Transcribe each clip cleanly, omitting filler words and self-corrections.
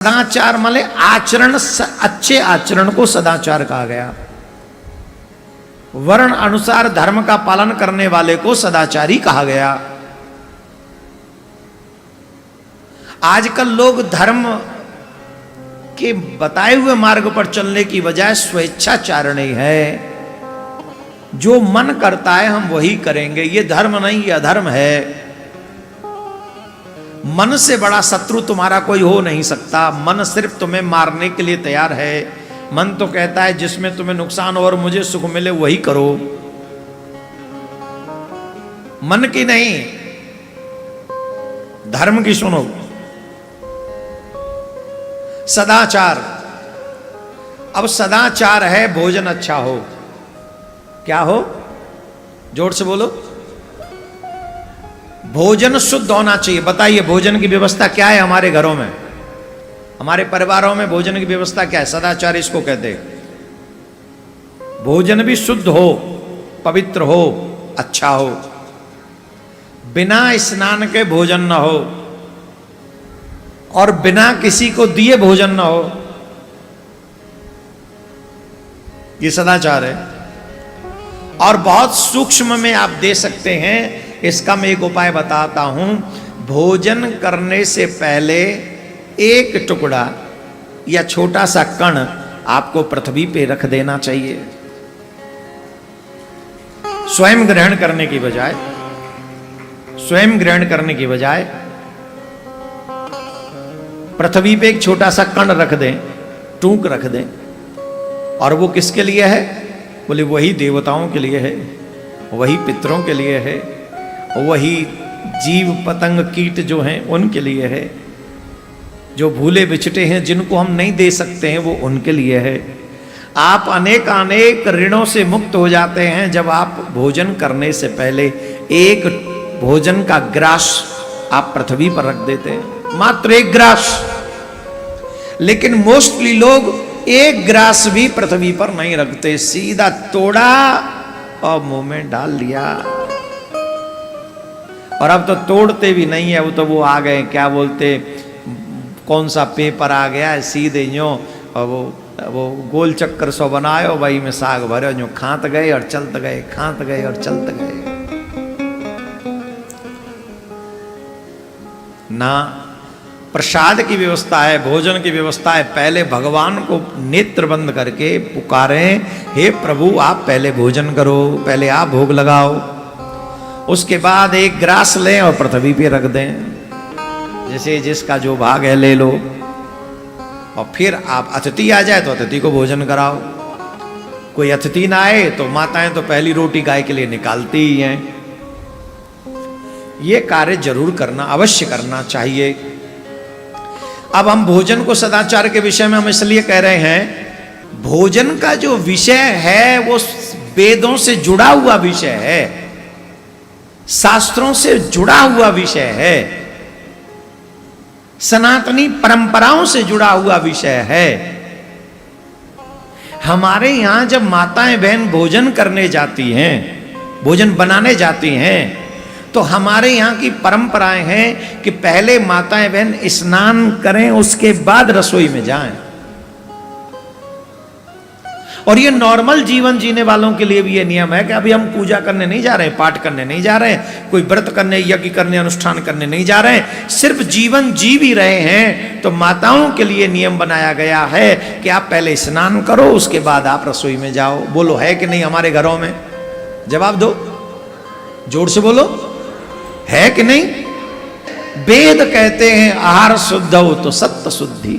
सदाचार माने आचरण, अच्छे आचरण को सदाचार कहा गया। वर्ण अनुसार धर्म का पालन करने वाले को सदाचारी कहा गया। आजकल लोग धर्म के बताए हुए मार्ग पर चलने की बजाय स्वेच्छाचारणी है। जो मन करता है हम वही करेंगे, ये धर्म नहीं ये अधर्म है। मन से बड़ा शत्रु तुम्हारा कोई हो नहीं सकता। मन सिर्फ तुम्हें मारने के लिए तैयार है। मन तो कहता है जिसमें तुम्हें नुकसान हो और मुझे सुख मिले वही करो। मन की नहीं, धर्म की सुनो। सदाचार, अब सदाचार है भोजन अच्छा हो। क्या हो? जोर से बोलो। भोजन शुद्ध होना चाहिए। बताइए भोजन की व्यवस्था क्या है हमारे घरों में, हमारे परिवारों में भोजन की व्यवस्था क्या है? सदाचार इसको कहते हैं। भोजन भी शुद्ध हो, पवित्र हो, अच्छा हो। बिना स्नान के भोजन न हो और बिना किसी को दिए भोजन न हो, ये सदाचार है। और बहुत सूक्ष्म में आप दे सकते हैं। इसका मैं एक उपाय बताता हूं। भोजन करने से पहले एक टुकड़ा या छोटा सा कण आपको पृथ्वी पे रख देना चाहिए। स्वयं ग्रहण करने की बजाय, स्वयं ग्रहण करने की बजाय पृथ्वी पे एक छोटा सा कण रख दें, टूक रख दें। और वो किसके लिए है? बोले वही देवताओं के लिए है, वही पितरों के लिए है, वही जीव पतंग कीट जो हैं उनके लिए है, जो भूले बिछटे हैं जिनको हम नहीं दे सकते हैं वो उनके लिए है। आप अनेक ऋणों से मुक्त हो जाते हैं जब आप भोजन करने से पहले एक भोजन का ग्रास आप पृथ्वी पर रख देते हैं, मात्र एक ग्रास। लेकिन मोस्टली लोग एक ग्रास भी पृथ्वी पर नहीं रखते, सीधा तोड़ा और मुंह में डाल लिया। और अब तो तोड़ते भी नहीं है, वो आ गए, क्या बोलते, कौन सा पेपर आ गया है, सीधे यूं और वो गोल चक्कर सो बनायो, वही में साग भरे, यूं खात गए और चलते गए, खात गए और चलते गए। ना प्रसाद की व्यवस्था है, भोजन की व्यवस्था है। पहले भगवान को नेत्र बंद करके पुकारें, हे प्रभु आप पहले भोजन करो, पहले आप भोग लगाओ। उसके बाद एक ग्रास लें और पृथ्वी पे रख दें, जैसे जिसका जो भाग है ले लो। और फिर आप अतिथि आ जाए तो अतिथि को भोजन कराओ। कोई अतिथि ना आए तो माताएं तो पहली रोटी गाय के लिए निकालती ही हैं। ये कार्य जरूर करना, अवश्य करना चाहिए। अब हम भोजन को सदाचार के विषय में हम इसलिए कह रहे हैं, भोजन का जो विषय है वो वेदों से जुड़ा हुआ विषय है, शास्त्रों से जुड़ा हुआ विषय है, सनातनी परंपराओं से जुड़ा हुआ विषय है। हमारे यहां जब माताएं बहन भोजन करने जाती हैं, भोजन बनाने जाती हैं, तो हमारे यहाँ की परंपराएं हैं कि पहले माताएं बहन स्नान करें, उसके बाद रसोई में जाएं। और ये नॉर्मल जीवन जीने वालों के लिए भी ये नियम है कि अभी हम पूजा करने नहीं जा रहे हैं, पाठ करने नहीं जा रहे हैं, कोई व्रत करने, यज्ञ करने, अनुष्ठान करने नहीं जा रहे हैं, सिर्फ जीवन जी भी रहे हैं। तो माताओं के लिए नियम बनाया गया है कि आप पहले स्नान करो, उसके बाद आप रसोई में जाओ। बोलो है कि नहीं हमारे घरों में? जवाब दो, जोर से बोलो, है कि नहीं? वेद कहते हैं आहार शुद्ध हो तो सत्य शुद्धि।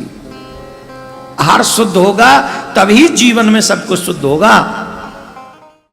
आहार शुद्ध होगा तभी जीवन में सब कुछ शुद्ध होगा।